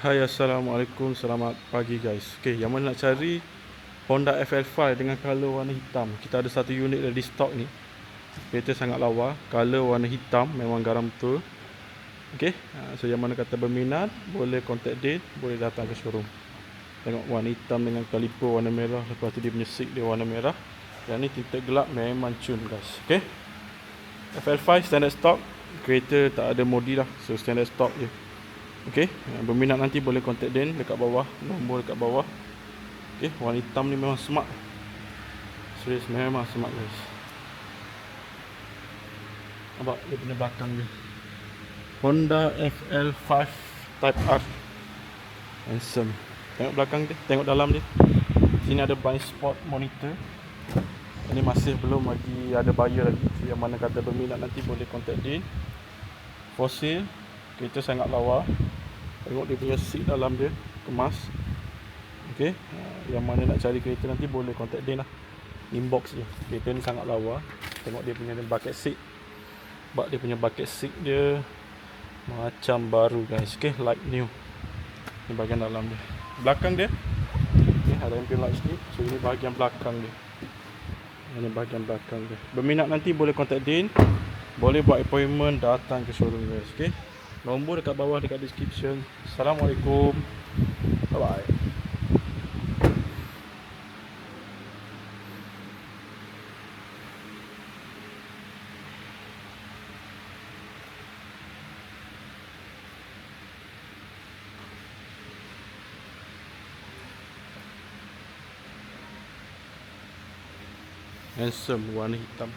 Hai, Assalamualaikum, selamat pagi guys. Okay, yang mana nak cari Honda FL5 dengan color warna hitam. Kita ada satu unit ready stock ni. Kereta sangat lawa, color warna hitam, memang garam betul. Okay, so yang mana kata berminat, boleh contact Din, boleh datang ke showroom. Tengok warna hitam dengan kaliper warna merah, lepas tu dia punya seat dia warna merah. Yang ni tinted gelap, memang cun guys. Okay, FL5 standard stock, kereta tak ada modi lah, so standard stock je. Okey, berminat nanti boleh contact Din dekat bawah, nombor dekat bawah. Okey, warna hitam ni memang smart. Serius, memang smart guys. Nampak dia punya belakang dia. Honda FL5 Type R. Handsome. Tengok belakang dia, tengok dalam dia. Sini ada blind spot monitor. Ini masih belum lagi ada buyer lagi. So, yang mana kata berminat nanti boleh contact Din. For sale, kereta sangat lawa. Tengok dia punya seat dalam dia, kemas. Okey, yang mana nak cari kereta nanti boleh contact Din lah. Inbox je. Kereta ni sangat lawa. Tengok dia punya bucket seat. Sebab dia punya bucket seat dia macam baru guys. Okey, like new. Ni bahagian dalam dia. Belakang dia, okay, ada ambient light sikit. So ini bahagian belakang dia. Ini bahagian belakang dia. Berminat nanti boleh contact Din. Boleh buat appointment, datang ke showroom guys. Okey, nombor dekat bawah dekat description. Assalamualaikum. Bye bye. Handsome warna hitam.